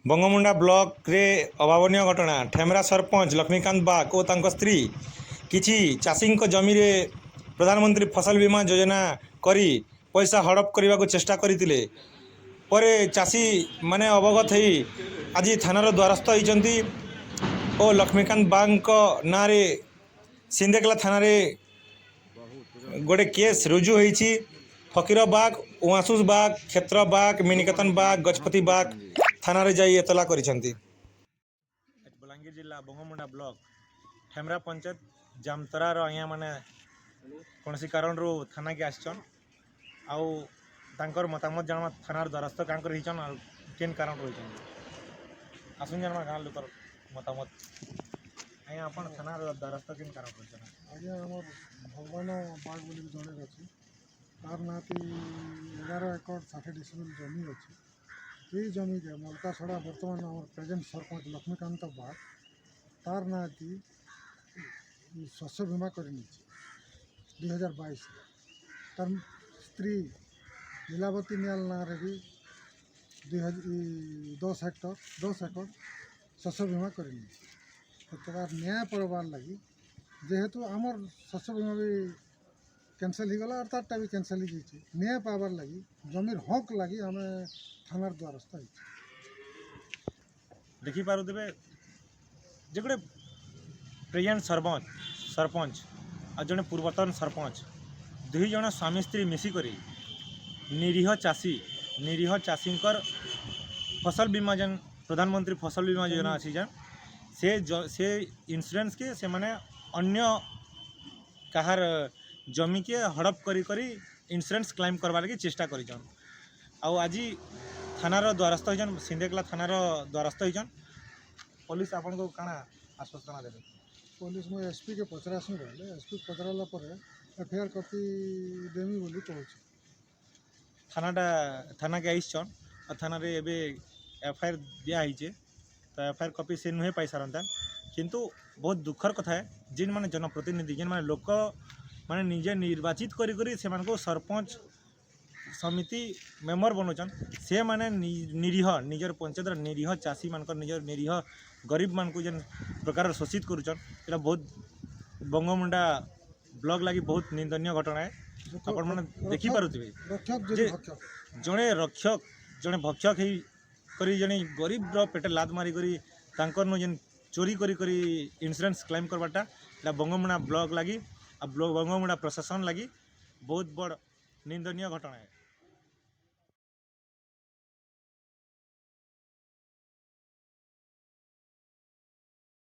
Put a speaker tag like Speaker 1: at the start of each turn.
Speaker 1: Bangomunda block रे अभावन घटना ठेमरा सरपंच लक्ष्मीकांत बाग और तांको स्त्री किछि चाषी जमी रे प्रधानमंत्री फसल बीमा योजना करी पैसा हड़प करने को चेष्टा करते परे चाषी माने अवगत हो आज थानार द्वारस्थ होती और लक्ष्मीकांत बाग ना रे सिंदेकला थाना रे गोटे केस रुजु होती फकीर बाग उआसुस बाग क्षेत्र बाग मिनिकेतन बाग गजपति बाग थाना रे जाई एतला करिसेंती। बलांगीर जिला बंगमुंडा ब्लॉक ठेमरा पंचायत जामतरार अँ मैंने कौन कारण रू थाना के आसन आउ तांकर मतामत जाना थानार द्वारस्थ क्या रहीचन और केन कारण रही आसन जाना गाँव लोक मतामत आज्ञा आप थानार द्वारस्थ केन कारण रही
Speaker 2: आज्ञा आम भगवान बाग बोली जड़े अच्छी तार ना 11 एकड़ 60 डिसिमिल जमी अच्छी ये जमी के मलकाछड़ा बर्तमान आम प्रेजेंट सरपंच लक्ष्मीकांत बाग तार ना शस्य बीमा कर 2022 तार स्त्री लीलावती नियाल ना भी 10 एकड़ शस्य बीमा कर तार न्याय पड़वार लगी जेहेतु आमर शस्य बीमा भी कैंसल हो गला और तारटा भी कैंसल हो जाइए न्याय पावर लगी जमीर हक लगी आम थानार द्वारस्थ हो
Speaker 1: देखी पारे जे गोटे प्रेजेंट सरपंच और जड़े पूर्वतन सरपंच दुई जन स्वामी स्त्री मिसिक निरीह चाषी फसल बीमा जन प्रधानमंत्री फसल बीमा योजना अच्छी जन से इंश्योरेंस के से माने अन्य कहार जमी के हड़प करी इंश्योरेंस क्लेम करवा लगी चेष्टा करिछन आज थानार द्वारस्थ होइछन सिंदेकला थानार द्वारस्थ होइछन पुलिस आपन को काना आश्वासन देबे
Speaker 2: पुलिस मैं एसपी के पचरासी रहे एसपी पचराला एफआईआर कॉपी देमी बोली कहूँ
Speaker 1: थाना के आइछन और थाना रे एबे एफआईआर दिया होइछे तो एफआईआर कॉपी से नुहे पाई सारंता किंतु बहुत दुखर कथा है जिन माने जनप्रतिनिधि जिन माने लोक माने निजे निर्वाचित करी से मानको सरपंच समिति मेम्बर बनोचन से माने निरीह निजर पंचायत निरीह चाषी मान निजर निरीह गरीब मान को जेन प्रकार शोषित करुचन ये बहुत बंगमुंडा ब्लॉक लगी बहुत निंदनीय घटना है आपण मैंने देखी पारुथिबे जड़े रक्षक जड़े भक्षक ही करी जड़े गरीब पेटे लात मारी करी तांकर नो जेन चोरी करी इंश्योरेंस क्लेम करवाटा बंगमुंडा ब्लॉक लगी बंगमुंडा प्रशासन लगी बहुत बड़ निंदनीय घटना है।